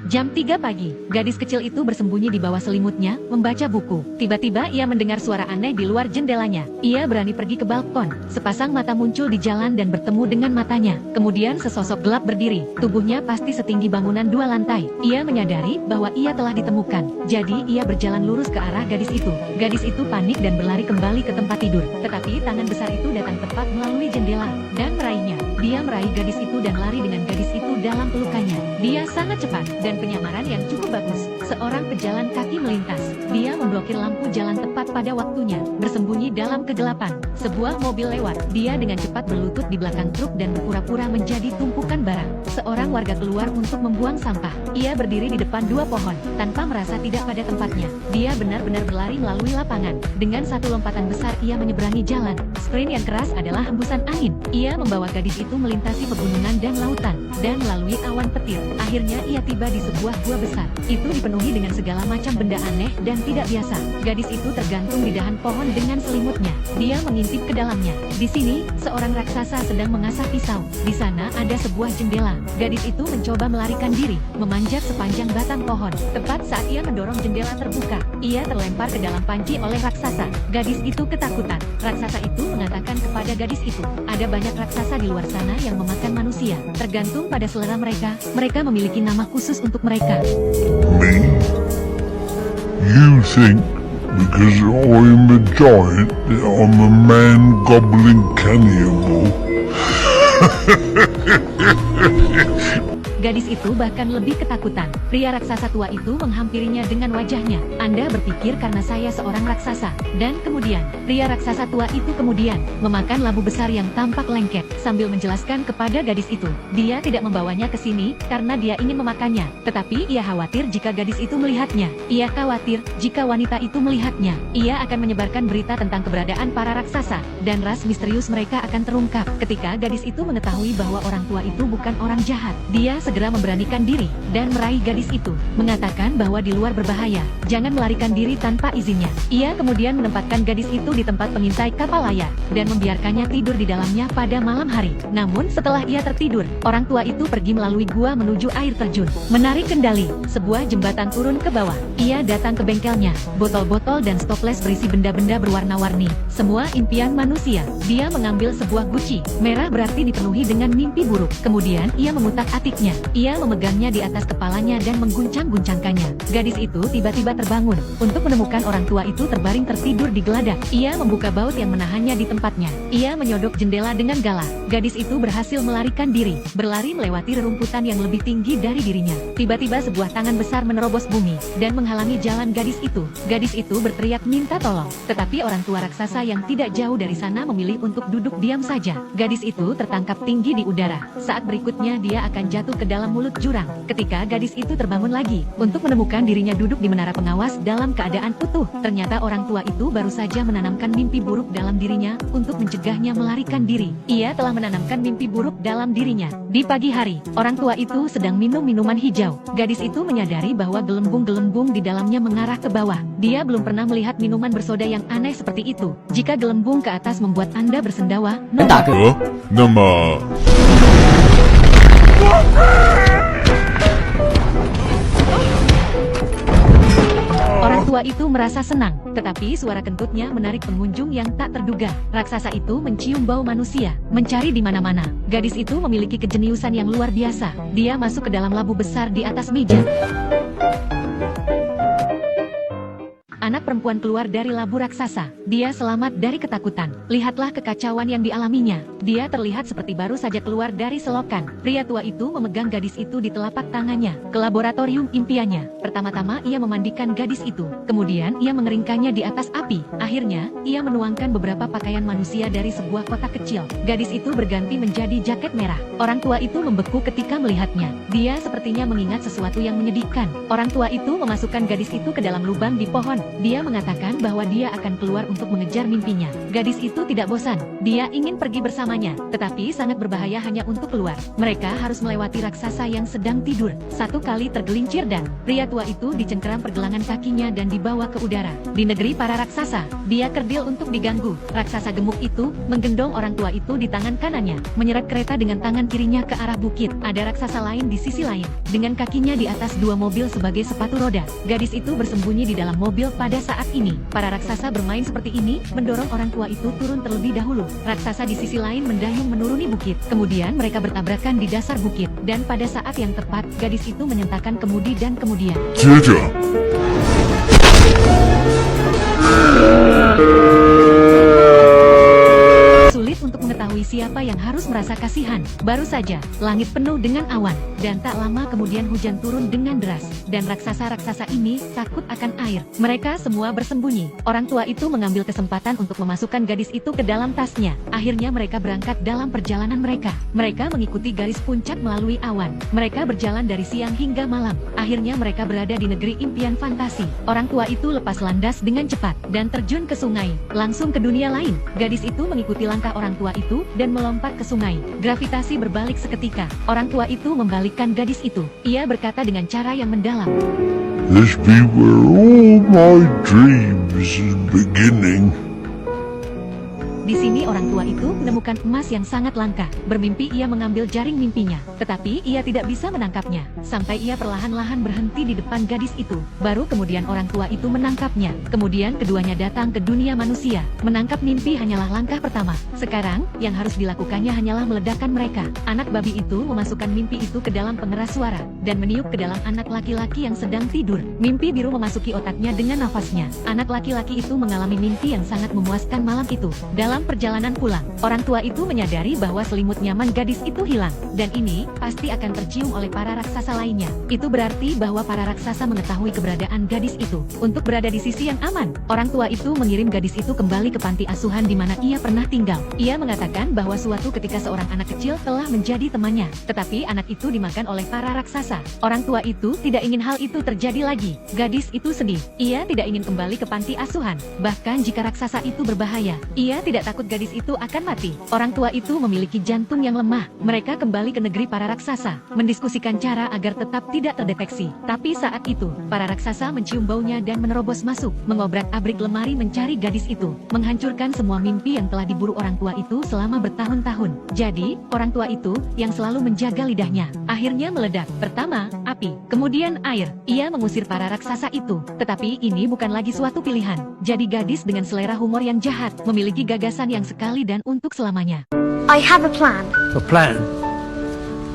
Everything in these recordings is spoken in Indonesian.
Jam 3 pagi, gadis kecil itu bersembunyi di bawah selimutnya, membaca buku. Tiba-tiba ia mendengar suara aneh di luar jendelanya. Ia berani pergi ke balkon. Sepasang mata muncul di jalan dan bertemu dengan matanya. Kemudian sesosok gelap berdiri. Tubuhnya pasti setinggi bangunan 2 lantai. Ia menyadari bahwa ia telah ditemukan. Jadi ia berjalan lurus ke arah gadis itu. Gadis itu panik dan berlari kembali ke tempat tidur. Tetapi tangan besar itu datang tepat melalui jendela dan meraihnya. Dia meraih gadis itu dan lari dengan gadis itu dalam pelukannya. Dia sangat cepat dan penyamaran yang cukup bagus. Seorang pejalan kaki melintas. Dia memblokir lampu jalan tepat pada waktunya. Bersembunyi dalam kegelapan. Sebuah mobil lewat. Dia dengan cepat berlutut di belakang truk dan berpura-pura menjadi tumpukan barang. Seorang warga keluar untuk membuang sampah. Ia berdiri di depan 2 pohon, tanpa merasa tidak pada tempatnya. Dia benar-benar berlari melalui lapangan. Dengan satu lompatan besar ia menyeberangi jalan. Sprint yang keras adalah hembusan angin. Ia membawa gadis itu melintasi pegunungan dan lautan, dan melalui awan petir. Akhirnya ia tiba di sebuah gua besar. Itu dipenuhi dengan segala macam benda aneh dan tidak biasa. Gadis itu tergantung di dahan pohon dengan selimutnya. Dia mengintip ke dalamnya. Di sini, seorang raksasa sedang mengasah pisau. Di sana ada sebuah jendela. Gadis itu mencoba melarikan diri, memanjat sepanjang batang pohon. Tepat saat ia mendorong jendela terbuka, ia terlempar ke dalam panci oleh raksasa. Gadis itu ketakutan. Raksasa itu mengatakan kepada gadis itu, ada banyak raksasa di luar sana yang memakan manusia. Tergantung pada selera mereka, mereka memiliki nama khusus untuk mereka. Me? You think because I'm a giant that I'm a man-gobbling cannibal? Gadis itu bahkan lebih ketakutan. Pria raksasa tua itu menghampirinya dengan wajahnya. Anda berpikir karena saya seorang raksasa. Dan kemudian, pria raksasa tua itu kemudian memakan labu besar yang tampak lengket. Sambil menjelaskan kepada gadis itu, dia tidak membawanya ke sini karena dia ingin memakannya. Tetapi ia khawatir jika gadis itu melihatnya. Ia khawatir jika wanita itu melihatnya. Ia akan menyebarkan berita tentang keberadaan para raksasa. Dan ras misterius mereka akan terungkap. Ketika gadis itu mengetahui bahwa orang tua itu bukan orang jahat, dia segera memberanikan diri dan meraih gadis itu, mengatakan bahwa di luar berbahaya, jangan melarikan diri tanpa izinnya. Ia kemudian menempatkan gadis itu di tempat pengintai kapal layar dan membiarkannya tidur di dalamnya pada malam hari. Namun setelah ia tertidur, orang tua itu pergi melalui gua menuju air terjun. Menarik kendali, sebuah jembatan turun ke bawah. Ia datang ke bengkelnya, botol-botol dan stoples berisi benda-benda berwarna-warni. Semua impian manusia. Dia mengambil sebuah guci. Merah berarti dipenuhi dengan mimpi buruk. Kemudian ia mengutak-atiknya. Ia memegangnya di atas kepalanya dan mengguncang-guncangkannya. Gadis itu tiba-tiba terbangun. Untuk menemukan orang tua itu terbaring tertidur di geladak. Ia membuka baut yang menahannya di tempatnya. Ia menyodok jendela dengan galak. Gadis itu berhasil melarikan diri, berlari melewati rerumputan yang lebih tinggi dari dirinya. Tiba-tiba sebuah tangan besar menerobos bumi dan menghalangi jalan gadis itu. Gadis itu berteriak minta tolong. Tetapi orang tua raksasa yang tidak jauh dari sana memilih untuk duduk diam saja. Gadis itu tertangkap tinggi di udara. Saat berikutnya dia akan jatuh ke dalam mulut jurang. Ketika gadis itu terbangun lagi, untuk menemukan dirinya duduk di menara pengawas dalam keadaan utuh, ternyata orang tua itu baru saja menanamkan mimpi buruk dalam dirinya untuk mencegahnya melarikan diri. Ia telah menanamkan mimpi buruk dalam dirinya. Di pagi hari, orang tua itu sedang minum minuman hijau. Gadis itu menyadari bahwa gelembung-gelembung di dalamnya mengarah ke bawah. Dia belum pernah melihat minuman bersoda yang aneh seperti itu. Jika gelembung ke atas membuat Anda bersendawa, Nama. orang tua itu merasa senang, tetapi suara kentutnya menarik pengunjung yang tak terduga. Raksasa itu mencium bau manusia, mencari di mana-mana. Gadis itu memiliki kejeniusan yang luar biasa. Dia masuk ke dalam labu besar di atas meja. Anak perempuan keluar dari labu raksasa. Dia selamat dari ketakutan. Lihatlah kekacauan yang dialaminya. Dia terlihat seperti baru saja keluar dari selokan. Pria tua itu memegang gadis itu di telapak tangannya ke laboratorium impiannya. Pertama-tama ia memandikan gadis itu. Kemudian ia mengeringkannya di atas api. Akhirnya, ia menuangkan beberapa pakaian manusia dari sebuah kotak kecil. Gadis itu berganti menjadi jaket merah. Orang tua itu membeku ketika melihatnya. Dia sepertinya mengingat sesuatu yang menyedihkan. Orang tua itu memasukkan gadis itu ke dalam lubang di pohon. Dia mengatakan bahwa dia akan keluar untuk untuk mengejar mimpinya. Gadis itu tidak bosan. Dia ingin pergi bersamanya, tetapi sangat berbahaya hanya untuk keluar. Mereka harus melewati raksasa yang sedang tidur. Satu kali tergelincir dan pria tua itu dicengkeram pergelangan kakinya dan dibawa ke udara. Di negeri para raksasa, dia kerdil untuk diganggu. Raksasa gemuk itu menggendong orang tua itu di tangan kanannya, menyeret kereta dengan tangan kirinya ke arah bukit. Ada raksasa lain di sisi lain, dengan kakinya di atas dua mobil sebagai sepatu roda. Gadis itu bersembunyi di dalam mobil pada saat ini. Para raksasa bermain seperti ini, mendorong orang tua itu turun terlebih dahulu. Raksasa di sisi lain mendayung menuruni bukit. Kemudian mereka bertabrakan di dasar bukit. Dan pada saat yang tepat, gadis itu menyentakkan kemudi dan kemudian 接着， sulit untuk mengetahui siapa yang harus merasa kasihan. Baru saja, langit penuh dengan awan, dan tak lama kemudian hujan turun dengan deras. Dan raksasa-raksasa ini takut akan air. Mereka semua bersembunyi. Orang tua itu mengambil kesempatan untuk memasukkan gadis itu ke dalam tasnya. Akhirnya mereka berangkat dalam perjalanan mereka. Mereka mengikuti garis puncak melalui awan. Mereka berjalan dari siang hingga malam. Akhirnya mereka berada di negeri impian fantasi. Orang tua itu lepas landas dengan cepat, dan terjun ke sungai, langsung ke dunia lain. Gadis itu mengikuti langkah orang tua itu, dan melompat ke sungai. Gravitasi berbalik seketika. Orang tua itu membalikkan gadis itu. Ia berkata dengan cara yang mendalam. This be where all my dreams is beginning. Di sini orang tua itu menemukan emas yang sangat langka. Bermimpi ia mengambil jaring mimpinya, tetapi ia tidak bisa menangkapnya. Sampai ia perlahan-lahan berhenti di depan gadis itu. Baru kemudian orang tua itu menangkapnya. Kemudian keduanya datang ke dunia manusia. Menangkap mimpi hanyalah langkah pertama. Sekarang, yang harus dilakukannya hanyalah meledakkan mereka. Anak babi itu memasukkan mimpi itu ke dalam pengeras suara, dan meniup ke dalam anak laki-laki yang sedang tidur. Mimpi biru memasuki otaknya dengan nafasnya. Anak laki-laki itu mengalami mimpi yang sangat memuaskan malam itu. Dalam perjalanan pulang, orang tua itu menyadari bahwa selimut nyaman gadis itu hilang, dan ini pasti akan tercium oleh para raksasa lainnya. Itu berarti bahwa para raksasa mengetahui keberadaan gadis itu. Untuk berada di sisi yang aman, orang tua itu mengirim gadis itu kembali ke panti asuhan di mana ia pernah tinggal. Ia mengatakan bahwa suatu ketika seorang anak kecil telah menjadi temannya, tetapi anak itu dimakan oleh para raksasa. Orang tua itu tidak ingin hal itu terjadi lagi. Gadis itu sedih. Ia tidak ingin kembali ke panti asuhan. Bahkan jika raksasa itu berbahaya, ia tidak takut gadis itu akan mati. Orang tua itu memiliki jantung yang lemah. Mereka kembali ke negeri para raksasa, mendiskusikan cara agar tetap tidak terdeteksi. Tapi saat itu, para raksasa mencium baunya dan menerobos masuk, mengobrak-abrik lemari mencari gadis itu, menghancurkan semua mimpi yang telah diburu orang tua itu selama bertahun-tahun. Jadi, orang tua itu, yang selalu menjaga lidahnya, akhirnya meledak. Pertama, api, kemudian air. Ia mengusir para raksasa itu. Tetapi ini bukan lagi suatu pilihan. Jadi gadis dengan selera humor yang jahat, memiliki gagasan yang sekali dan untuk selamanya. I have a plan. A plan?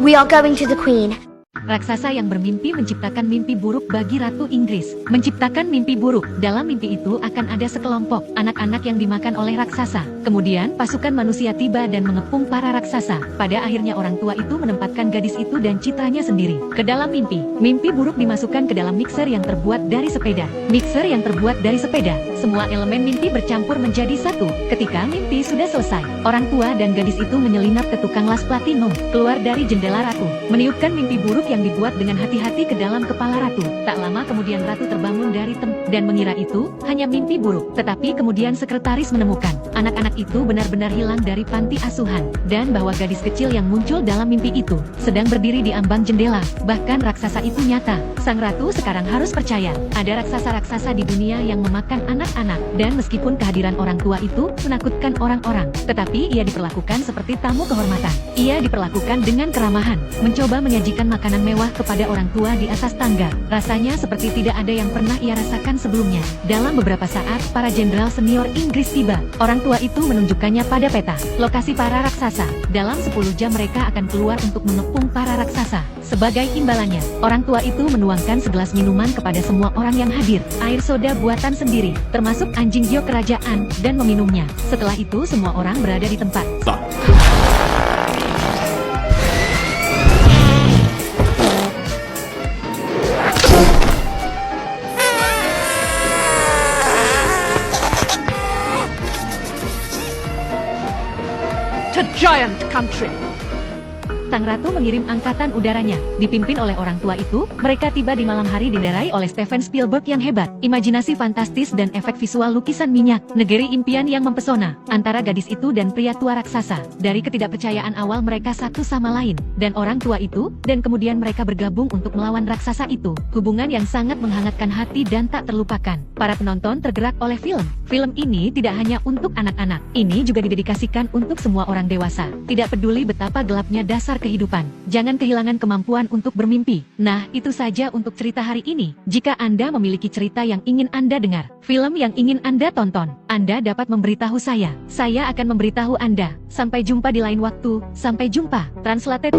We are going to the Queen. Raksasa yang bermimpi menciptakan mimpi buruk bagi Ratu Inggris. Menciptakan mimpi buruk. Dalam mimpi itu akan ada sekelompok anak-anak yang dimakan oleh raksasa. Kemudian pasukan manusia tiba dan mengepung para raksasa. Pada akhirnya orang tua itu menempatkan gadis itu dan citranya sendiri ke dalam mimpi. Mimpi buruk dimasukkan ke dalam mixer yang terbuat dari sepeda. Mixer yang terbuat dari sepeda. Semua elemen mimpi bercampur menjadi satu. Ketika mimpi sudah selesai, orang tua dan gadis itu menyelinap ke tukang las platinum, keluar dari jendela ratu, meniupkan mimpi buruk yang dibuat dengan hati-hati ke dalam kepala ratu. Tak lama kemudian ratu terbangun dari dan mengira itu hanya mimpi buruk. Tetapi kemudian sekretaris menemukan anak-anak itu benar-benar hilang dari panti asuhan, dan bahwa gadis kecil yang muncul dalam mimpi itu sedang berdiri di ambang jendela. Bahkan raksasa itu nyata. Sang ratu sekarang harus percaya ada raksasa-raksasa di dunia yang memakan anak-anak, dan meskipun kehadiran orang tua itu menakutkan orang-orang, tetapi ia diperlakukan seperti tamu kehormatan. Ia diperlakukan dengan keramahan, mencoba menyajikan makanan mewah kepada orang tua di atas tangga. Rasanya seperti tidak ada yang pernah ia rasakan sebelumnya. Dalam beberapa saat, para jenderal senior Inggris tiba. Orang tua itu menunjukkannya pada peta lokasi para raksasa. Dalam 10 jam mereka akan keluar untuk mengepung para raksasa. Sebagai imbalannya, orang tua itu menuangkan segelas minuman kepada semua orang yang hadir. Air soda buatan sendiri, termasuk anjing Gyo kerajaan, dan meminumnya. Setelah itu semua orang berada di tempat. To giant country. Sang ratu mengirim angkatan udaranya, dipimpin oleh orang tua itu. Mereka tiba di malam hari didarai oleh Steven Spielberg yang hebat. Imajinasi fantastis dan efek visual lukisan minyak, negeri impian yang mempesona, antara gadis itu dan pria tua raksasa. Dari ketidakpercayaan awal mereka satu sama lain, dan orang tua itu, dan kemudian mereka bergabung untuk melawan raksasa itu. Hubungan yang sangat menghangatkan hati dan tak terlupakan. Para penonton tergerak oleh film. Film ini tidak hanya untuk anak-anak. Ini juga didedikasikan untuk semua orang dewasa. Tidak peduli betapa gelapnya dasar kehidupan. Jangan kehilangan kemampuan untuk bermimpi. Nah, itu saja untuk cerita hari ini. Jika Anda memiliki cerita yang ingin Anda dengar, film yang ingin Anda tonton, Anda dapat memberitahu saya. Saya akan memberitahu Anda. Sampai jumpa di lain waktu. Sampai jumpa. Translated.